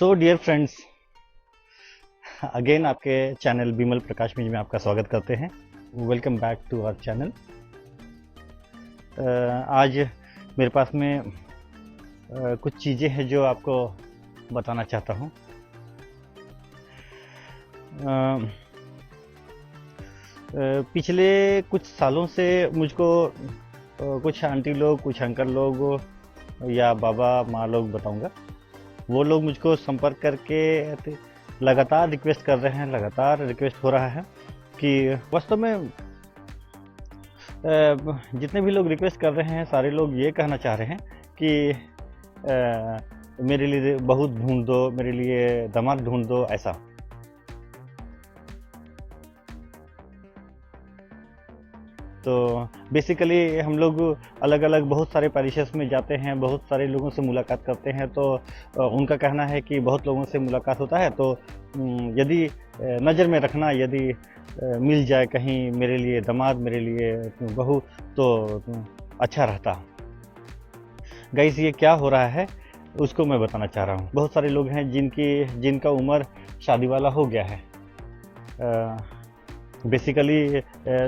सो dear friends, again आपके channel Bimal Prakash मिज में आपका स्वागत करते हैं। Welcome back to our channel. आज मेरे पास में कुछ चीज़ें हैं जो आपको बताना चाहता हूँ। पिछले कुछ सालों से मुझको कुछ आंटी लोग, कुछ अंकल लोग या बाबा माँ लोग बताऊँगा, वो लोग मुझको संपर्क करके लगातार रिक्वेस्ट कर रहे हैं, लगातार रिक्वेस्ट हो रहा है कि वास्तव में जितने भी लोग रिक्वेस्ट कर रहे हैं सारे लोग ये कहना चाह रहे हैं कि मेरे लिए बहू ढूंढ दो, मेरे लिए दामाद ढूंढ दो, ऐसा। तो बेसिकली हम लोग अलग अलग बहुत सारे पैरिशेस में जाते हैं, बहुत सारे लोगों से मुलाकात करते हैं। तो उनका कहना है कि बहुत लोगों से मुलाकात होता है, तो यदि नज़र में रखना, यदि मिल जाए कहीं मेरे लिए दामाद, मेरे लिए बहू, तो अच्छा रहता। गाइस, ये क्या हो रहा है उसको मैं बताना चाह रहा हूँ। बहुत सारे लोग हैं जिनका उम्र शादी वाला हो गया है। बेसिकली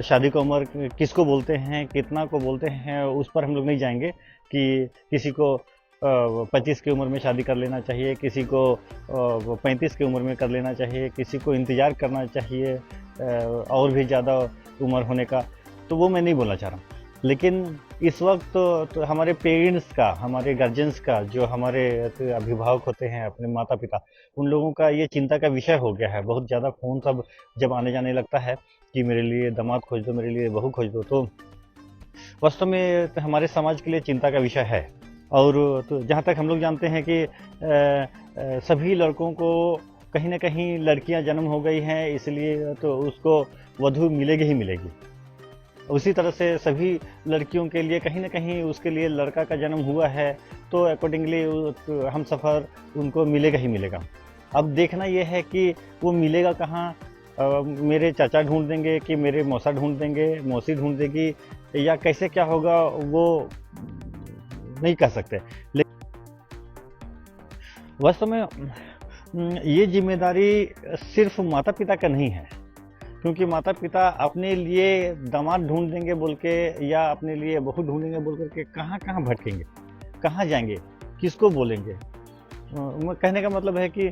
शादी का उम्र किसको बोलते हैं, कितना को बोलते हैं, उस पर हम लोग नहीं जाएंगे कि किसी को 25 की उम्र में शादी कर लेना चाहिए, किसी को 35 की उम्र में कर लेना चाहिए, किसी को इंतज़ार करना चाहिए और भी ज़्यादा उम्र होने का। तो वो मैं नहीं बोलना चाह रहा हूँ। लेकिन इस वक्त तो हमारे पेरेंट्स का, हमारे गार्जियंस का, जो हमारे अभिभावक होते हैं, अपने माता पिता, उन लोगों का ये चिंता का विषय हो गया है। बहुत ज़्यादा फ़ोन सब जब आने जाने लगता है कि मेरे लिए दामाद खोज दो, मेरे लिए बहू खोज दो, तो वास्तव में तो हमारे समाज के लिए चिंता का विषय है। और तो जहाँ तक हम लोग जानते हैं कि सभी लड़कों को कहीं ना कहीं लड़कियाँ जन्म हो गई हैं, इसलिए तो उसको वधू मिलेगी ही मिलेगी। उसी तरह से सभी लड़कियों के लिए कहीं ना कहीं उसके लिए लड़का का जन्म हुआ है, तो अकॉर्डिंगली हम सफ़र उनको मिलेगा ही मिलेगा। अब देखना यह है कि वो मिलेगा कहाँ। मेरे चाचा ढूंढ देंगे कि मेरे मौसा ढूंढ देंगे, मौसी ढूंढ देगी, या कैसे क्या होगा वो नहीं कह सकते। वास्तव में ये जिम्मेदारी सिर्फ माता पिता का नहीं है, क्योंकि माता पिता अपने लिए दामाद ढूंढ देंगे बोल के या अपने लिए बहू ढूंढेंगे बोल करके कहाँ कहाँ भटकेंगे, कहाँ जाएंगे, किसको बोलेंगे। कहने का मतलब है कि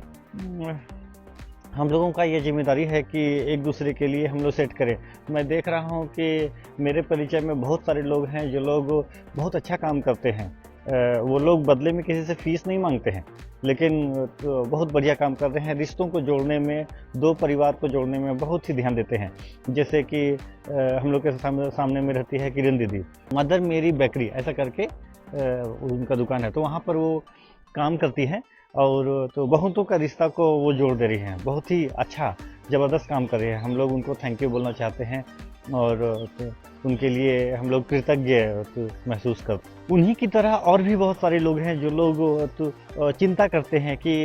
हम लोगों का ये जिम्मेदारी है कि एक दूसरे के लिए हम लोग सेट करें। मैं देख रहा हूँ कि मेरे परिचय में बहुत सारे लोग हैं जो लोग बहुत अच्छा काम करते हैं। वो लोग बदले में किसी से फीस नहीं मांगते हैं, लेकिन बहुत बढ़िया काम कर रहे हैं। रिश्तों को जोड़ने में, दो परिवार को जोड़ने में बहुत ही ध्यान देते हैं। जैसे कि हम लोग के सामने में रहती है किरण दीदी, मदर मेरी बेकरी ऐसा करके उनका दुकान है, तो वहाँ पर वो काम करती हैं और तो बहुतों का रिश्ता को वो जोड़ दे रही हैं। बहुत ही अच्छा ज़बरदस्त काम कर रही है। हम लोग उनको थैंक यू बोलना चाहते हैं और तो उनके लिए हम लोग कृतज्ञ तो महसूस करते। उन्हीं की तरह और भी बहुत सारे लोग हैं जो लोग तो चिंता करते हैं कि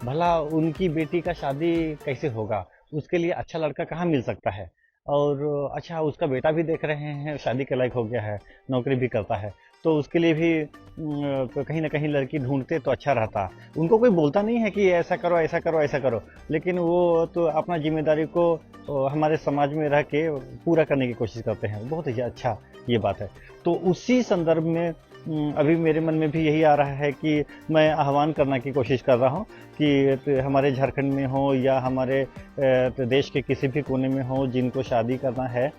भला उनकी बेटी का शादी कैसे होगा, उसके लिए अच्छा लड़का कहाँ मिल सकता है। और अच्छा, उसका बेटा भी देख रहे हैं, शादी के लायक हो गया है, नौकरी भी करता है, तो उसके लिए भी कहीं ना कहीं लड़की ढूंढते तो अच्छा रहता। उनको कोई बोलता नहीं है कि ऐसा करो, ऐसा करो, ऐसा करो, लेकिन वो तो अपना जिम्मेदारी को हमारे समाज में रह के पूरा करने की कोशिश करते हैं। बहुत ही अच्छा ये बात है। तो उसी संदर्भ में अभी मेरे मन में भी यही आ रहा है कि मैं आह्वान करने की कोशिश कर रहा हूँ कि हमारे झारखंड में हो या हमारे देश के किसी भी कोने में हो, जिनको शादी करना है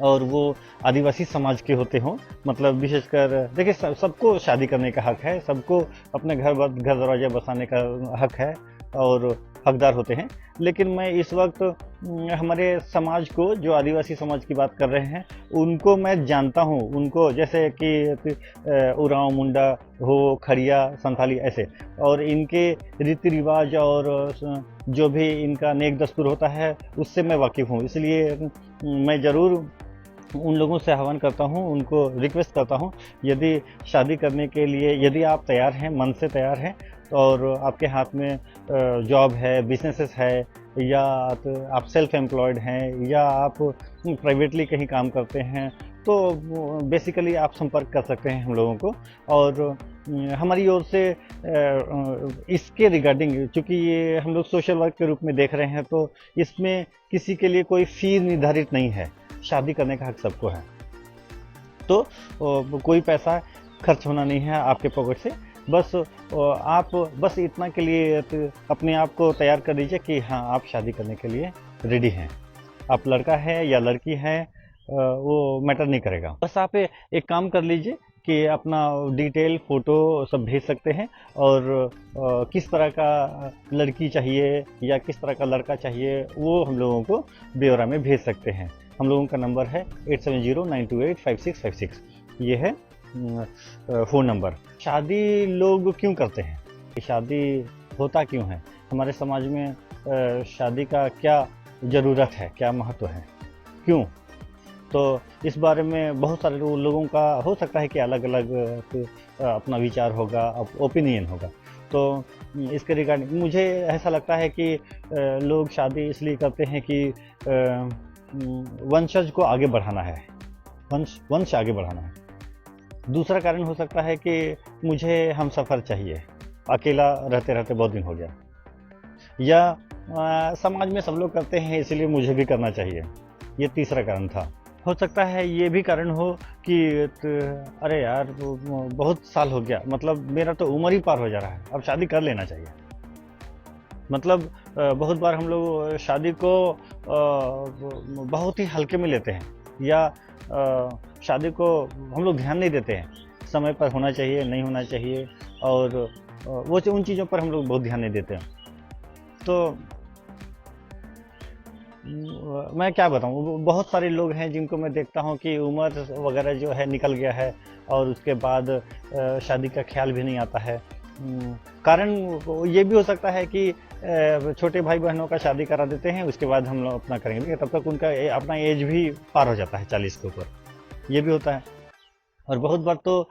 और वो आदिवासी समाज के होते हों, मतलब विशेषकर देखिए, सबको शादी करने का हक है, सबको अपने घर दरवाजे बसाने का हक है और हकदार होते हैं। लेकिन मैं इस वक्त हमारे समाज को, जो आदिवासी समाज की बात कर रहे हैं, उनको मैं जानता हूँ। उनको जैसे कि उरांव, मुंडा हो, खड़िया, संथाली, ऐसे, और इनके रीति रिवाज और जो भी इनका नेक दस्तूर होता है उससे मैं वाकिफ़ हूँ। इसलिए मैं ज़रूर उन लोगों से आह्वान करता हूँ, उनको रिक्वेस्ट करता हूँ, यदि शादी करने के लिए यदि आप तैयार हैं, मन से तैयार हैं, और आपके हाथ में जॉब है, बिजनेसेस है, या तो आप सेल्फ एम्प्लॉयड हैं, या आप प्राइवेटली कहीं काम करते हैं, तो बेसिकली आप संपर्क कर सकते हैं हम लोगों को। और हमारी ओर से इसके रिगार्डिंग, चूँकि ये हम लोग सोशल वर्क के रूप में देख रहे हैं, तो इसमें किसी के लिए कोई फ़ीस निर्धारित नहीं है। शादी करने का हक सबको है, तो कोई पैसा खर्च होना नहीं है आपके पॉकेट से। बस आप बस इतना के लिए अपने आप को तैयार कर दीजिए कि हाँ, आप शादी करने के लिए रेडी हैं। आप लड़का है या लड़की है, वो मैटर नहीं करेगा। बस आप एक काम कर लीजिए कि अपना डिटेल फ़ोटो सब भेज सकते हैं, और किस तरह का लड़की चाहिए या किस तरह का लड़का चाहिए, वो हम लोगों को ब्यौरा में भेज सकते हैं। हम लोगों का नंबर है 8709285656। ये है फ़ोन नंबर। शादी लोग क्यों करते हैं? शादी होता क्यों है? हमारे समाज में शादी का क्या ज़रूरत है, क्या महत्व है, क्यों? तो इस बारे में बहुत सारे लोगों का हो सकता है कि अलग अलग अपना विचार होगा, ओपिनियन होगा। तो इसके रिगार्डिंग मुझे ऐसा लगता है कि लोग शादी इसलिए करते हैं कि वंशज को आगे बढ़ाना है, वंश आगे बढ़ाना है। दूसरा कारण हो सकता है कि मुझे हमसफ़र चाहिए, अकेला रहते रहते बहुत दिन हो गया, या समाज में सब लोग करते हैं इसलिए मुझे भी करना चाहिए। ये तीसरा कारण था। हो सकता है ये भी कारण हो कि अरे यार, बहुत साल हो गया, मतलब मेरा तो उम्र ही पार हो जा रहा है, अब शादी कर लेना चाहिए। मतलब बहुत बार हम लोग शादी को बहुत ही हल्के में लेते हैं, या शादी को हम लोग ध्यान नहीं देते हैं। समय पर होना चाहिए, नहीं होना चाहिए, और वो उन चीज़ों पर हम लोग बहुत ध्यान नहीं देते हैं। तो मैं क्या बताऊँ, बहुत सारे लोग हैं जिनको मैं देखता हूँ कि उम्र वगैरह जो है निकल गया है, और उसके बाद शादी का ख्याल भी नहीं आता है। कारण ये भी हो सकता है कि छोटे भाई बहनों का शादी करा देते हैं, उसके बाद हम लोग अपना करेंगे, तब तक उनका अपना एज भी पार हो जाता है 40 के ऊपर। ये भी होता है। और बहुत बार तो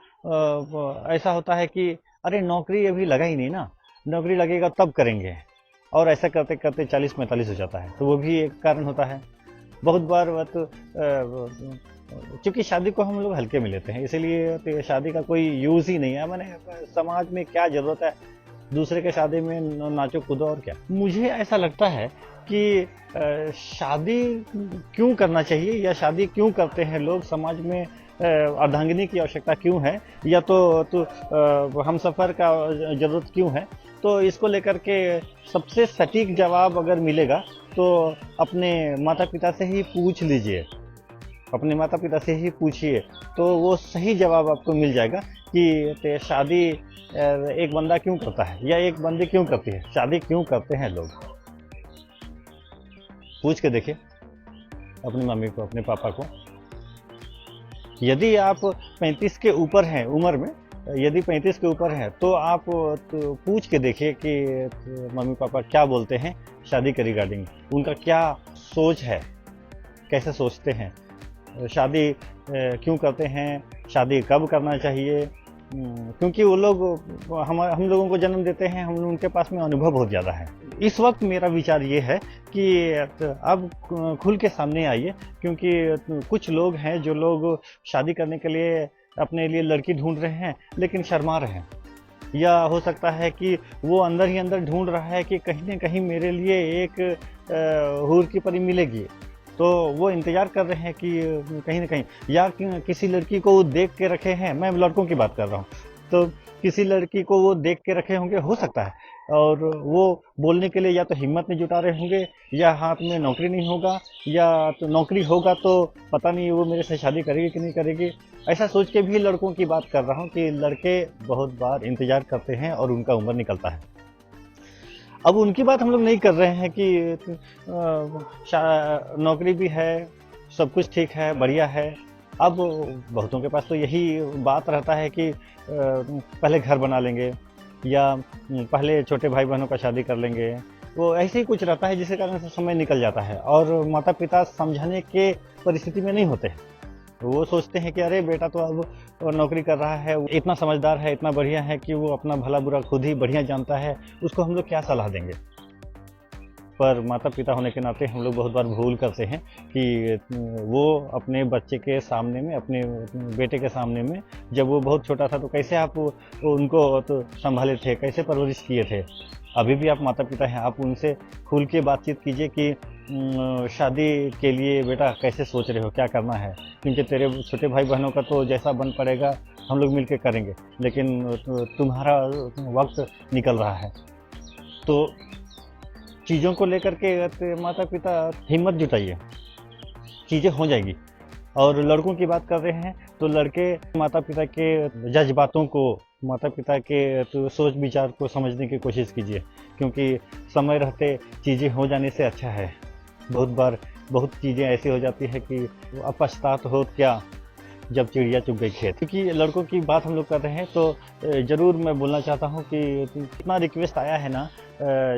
ऐसा होता है कि अरे नौकरी अभी लगा ही नहीं ना, नौकरी लगेगा तब करेंगे, और ऐसा करते करते 40-45 हो जाता है, तो वो भी एक कारण होता है। बहुत बार चूँकि शादी को हम लोग हल्के में लेते हैं, इसीलिए तो शादी का कोई यूज़ ही नहीं है। मैंने समाज में क्या ज़रूरत है दूसरे के शादी में नाचो कूदो, और क्या? मुझे ऐसा लगता है कि शादी क्यों करना चाहिए, या शादी क्यों करते हैं लोग, समाज में अर्धांगिनी की आवश्यकता क्यों है, या तो हमसफ़र का ज़रूरत क्यों है? तो इसको लेकर के सबसे सटीक जवाब अगर मिलेगा तो अपने माता पिता से ही पूछ लीजिए, अपने माता पिता से ही पूछिए, तो वो सही जवाब आपको मिल जाएगा कि शादी एक बंदा क्यों करता है, या एक बंदी क्यों करती है, शादी क्यों करते हैं लोग। पूछ के देखिए अपनी मम्मी को, अपने पापा को। यदि आप 35 के ऊपर हैं उम्र में, यदि 35 के ऊपर हैं, तो आप तो पूछ के देखिए कि मम्मी पापा क्या बोलते हैं शादी के रिगार्डिंग, उनका क्या सोच है, कैसे सोचते हैं, शादी क्यों करते हैं, शादी कब करना चाहिए। क्योंकि वो लोग हम लोगों को जन्म देते हैं, हम उनके पास में अनुभव बहुत ज़्यादा है। इस वक्त मेरा विचार ये है कि अब खुल के सामने आइए, क्योंकि कुछ लोग हैं जो लोग शादी करने के लिए अपने लिए लड़की ढूंढ रहे हैं, लेकिन शर्मा रहे हैं, या हो सकता है कि वो अंदर ही अंदर ढूंढ रहा है कि कहीं न कहीं मेरे लिए एक हूर की परी मिलेगी, तो वो इंतज़ार कर रहे हैं कि कहीं न कहीं, या किसी लड़की को वो देख के रखे हैं, मैं लड़कों की बात कर रहा हूँ, तो किसी लड़की को वो देख के रखे होंगे, हो सकता है, और वो बोलने के लिए या तो हिम्मत नहीं जुटा रहे होंगे, या हाथ में नौकरी नहीं होगा, या तो नौकरी होगा तो पता नहीं वो मेरे से शादी करेगी कि नहीं करेगी। ऐसा सोच के भी लड़कों की बात कर रहा हूँ कि लड़के बहुत बार इंतज़ार करते हैं और उनका उम्र निकलता है। अब उनकी बात हम लोग नहीं कर रहे हैं कि नौकरी भी है, सब कुछ ठीक है, बढ़िया है। अब बहुतों के पास तो यही बात रहता है कि पहले घर बना लेंगे, या पहले छोटे भाई बहनों का शादी कर लेंगे। वो ऐसे ही कुछ रहता है जिसके कारण से समय निकल जाता है, और माता पिता समझाने के परिस्थिति में नहीं होते हैं। वो सोचते हैं कि अरे बेटा तो अब नौकरी कर रहा है, इतना समझदार है, इतना बढ़िया है कि वो अपना भला बुरा खुद ही बढ़िया जानता है, उसको हम लोग क्या सलाह देंगे। पर माता पिता होने के नाते हम लोग बहुत बार भूल करते हैं कि वो अपने बच्चे के सामने में, अपने बेटे के सामने में, जब वो बहुत छोटा था तो कैसे आप उनको तो संभाले थे, कैसे परवरिश किए थे। अभी भी आप माता पिता हैं, आप उनसे खुल के बातचीत कीजिए कि शादी के लिए बेटा कैसे सोच रहे हो, क्या करना है, क्योंकि तेरे छोटे भाई बहनों का तो जैसा बन पड़ेगा हम लोग मिलकर करेंगे, लेकिन तुम्हारा वक्त निकल रहा है। तो चीज़ों को लेकर के माता पिता हिम्मत जुटाइए, चीज़ें हो जाएगी। और लड़कों की बात कर रहे हैं तो लड़के माता पिता के जज्बातों को, माता पिता के तो सोच विचार को समझने की कोशिश कीजिए, क्योंकि समय रहते चीज़ें हो जाने से अच्छा है। बहुत बार बहुत चीज़ें ऐसी हो जाती है कि अब पछतात हो क्या जब चिड़िया चुग गई खेत। क्योंकि लड़कों की बात हम लोग कर रहे हैं तो ज़रूर मैं बोलना चाहता हूँ कि इतना रिक्वेस्ट आया है ना,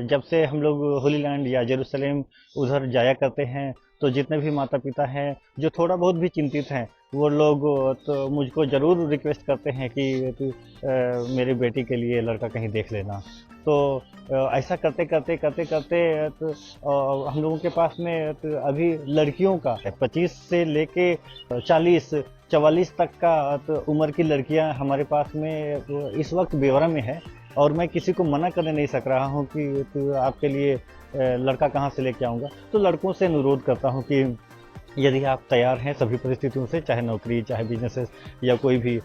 जब से हम लोग होली लैंड या जेरूसलेम उधर जाया करते हैं तो जितने भी माता पिता हैं जो थोड़ा बहुत भी चिंतित हैं वो लोग तो मुझको ज़रूर रिक्वेस्ट करते हैं कि मेरी बेटी के लिए लड़का कहीं देख लेना। तो ऐसा करते करते करते करते तो हम लोगों के पास में तो अभी लड़कियों का 25 से लेके 40-44 तक का तो उम्र की लड़कियां हमारे पास में तो इस वक्त ब्यौरा में है। और मैं किसी को मना करने नहीं सक रहा हूं कि तो आपके लिए लड़का कहां से लेके आऊंगा। तो लड़कों से अनुरोध करता हूं कि यदि आप तैयार हैं सभी परिस्थितियों से, चाहे नौकरी, चाहे बिजनेसेस या कोई भी,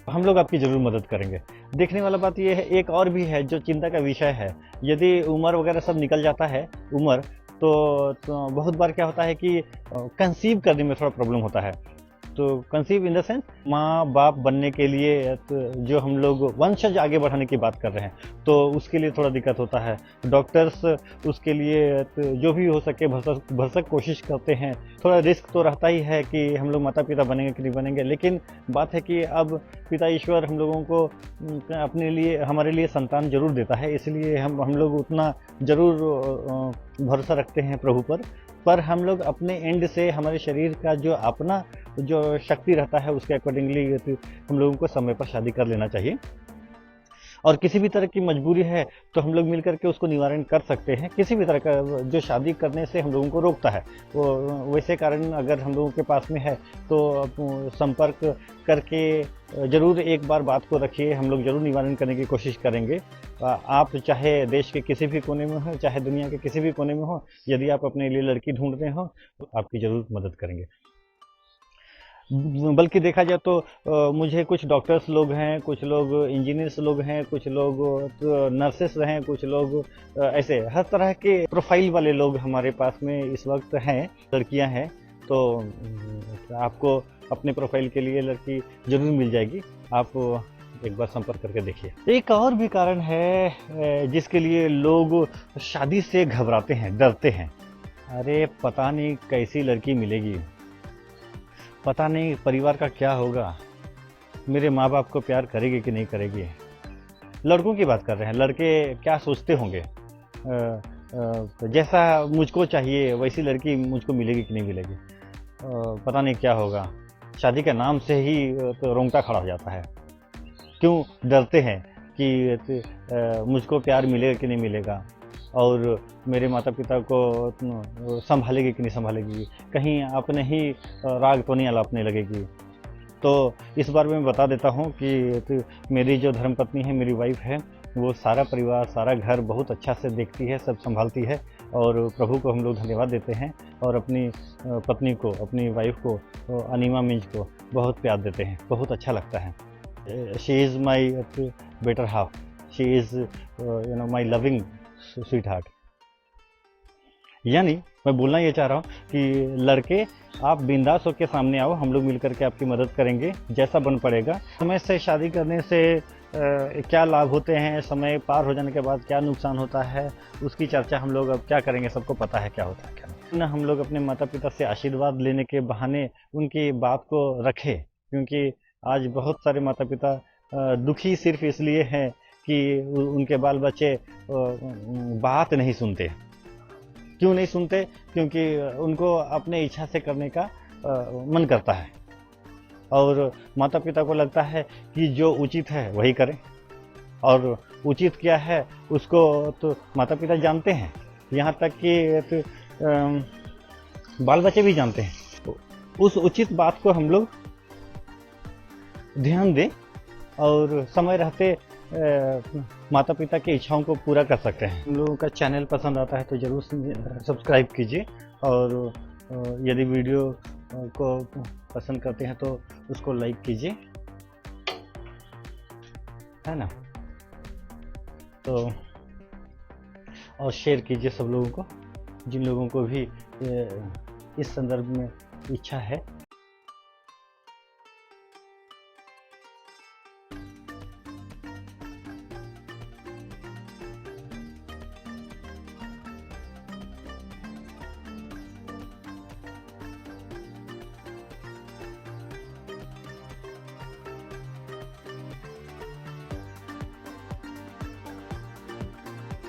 हम लोग आपकी ज़रूर मदद करेंगे। देखने वाला बात यह है, एक और भी है जो चिंता का विषय है। यदि उम्र वगैरह सब निकल जाता है उम्र, तो बहुत बार क्या होता है कि कंसीव करने में थोड़ा प्रॉब्लम होता है। तो कंसीव इन द सेंस माँ बाप बनने के लिए तो जो हम लोग वंशज आगे बढ़ाने की बात कर रहे हैं तो उसके लिए थोड़ा दिक्कत होता है। डॉक्टर्स उसके लिए तो जो भी हो सके भरसक कोशिश करते हैं। थोड़ा रिस्क तो रहता ही है कि हम लोग माता पिता बनेंगे कि नहीं बनेंगे, लेकिन बात है कि अब पिता ईश्वर हम लोगों को अपने लिए, हमारे लिए संतान जरूर देता है, इसलिए हम लोग उतना जरूर भरोसा रखते हैं प्रभु पर हम लोग अपने एंड से हमारे शरीर का जो अपना जो शक्ति रहता है उसके अकॉर्डिंगली हम लोगों को समय पर शादी कर लेना चाहिए। और किसी भी तरह की मजबूरी है तो हम लोग मिल करके उसको निवारण कर सकते हैं। किसी भी तरह का जो शादी करने से हम लोगों को रोकता है वो वैसे कारण अगर हम लोगों के पास में है तो संपर्क करके ज़रूर एक बार बात को रखिए, हम लोग ज़रूर निवारण करने की कोशिश करेंगे। आप चाहे देश के किसी भी कोने में हो, चाहे दुनिया के किसी भी कोने में हो, यदि आप अपने लिए लड़की ढूंढ रहे हो तो आपकी ज़रूर मदद करेंगे। बल्कि देखा जाए तो मुझे कुछ डॉक्टर्स लोग हैं, कुछ लोग इंजीनियर्स लोग हैं, कुछ लोग तो नर्सेस हैं, कुछ लोग ऐसे हर तरह के प्रोफाइल वाले लोग हमारे पास में इस वक्त हैं, लड़कियां हैं। तो आपको अपने प्रोफाइल के लिए लड़की जरूर मिल जाएगी, आप एक बार संपर्क करके देखिए। एक और भी कारण है जिसके लिए लोग शादी से घबराते हैं, डरते हैं। अरे पता नहीं कैसी लड़की मिलेगी, पता नहीं परिवार का क्या होगा, मेरे माँ बाप को प्यार करेगी कि नहीं करेगी। लड़कों की बात कर रहे हैं, लड़के क्या सोचते होंगे, जैसा मुझको चाहिए वैसी लड़की मुझको मिलेगी कि नहीं मिलेगी, पता नहीं क्या होगा। शादी के नाम से ही तो रोंगटा खड़ा हो जाता है। क्यों डरते हैं कि मुझको प्यार मिलेगा कि नहीं मिलेगा, और मेरे माता पिता को संभालेगी कि नहीं संभालेगी, कहीं अपने ही राग तो नहीं अलापने लगेगी। तो इस बार मैं बता देता हूँ कि मेरी जो धर्मपत्नी है, मेरी वाइफ है, वो सारा परिवार, सारा घर बहुत अच्छा से देखती है, सब संभालती है। और प्रभु को हम लोग धन्यवाद देते हैं और अपनी पत्नी को, अपनी वाइफ को, अनीमा मिंज को बहुत प्यार देते हैं, बहुत अच्छा लगता है। She is my better half, she is my loving sweet heart. यानी मैं बोलना ये चाह रहा हूँ कि लड़के आप बिंदास होकर सामने आओ, हम लोग मिलकर के आपकी मदद करेंगे जैसा बन पड़ेगा। समय से शादी करने से क्या लाभ होते हैं, समय पार हो जाने के बाद क्या नुकसान होता है, उसकी चर्चा हम लोग अब क्या करेंगे, सबको पता है क्या होता है क्या नहीं। हम लोग अपने माता पिता से आशीर्वाद लेने के बहाने उनकी बात को रखें, क्योंकि आज बहुत सारे माता पिता दुखी सिर्फ इसलिए हैं कि उनके बाल बच्चे बात नहीं सुनते। क्यों नहीं सुनते? क्योंकि उनको अपने इच्छा से करने का मन करता है और माता पिता को लगता है कि जो उचित है वही करें, और उचित क्या है उसको तो माता पिता जानते हैं, यहाँ तक कि बाल बच्चे भी जानते हैं। तो उस उचित बात को हम लोग ध्यान दें और समय रहते माता पिता की इच्छाओं को पूरा कर सकते हैं। हम लोगों का चैनल पसंद आता है तो ज़रूर सब्सक्राइब कीजिए, और यदि वीडियो को पसंद करते हैं तो उसको लाइक कीजिए, है ना। तो और शेयर कीजिए सब लोगों को, जिन लोगों को भी इस संदर्भ में इच्छा है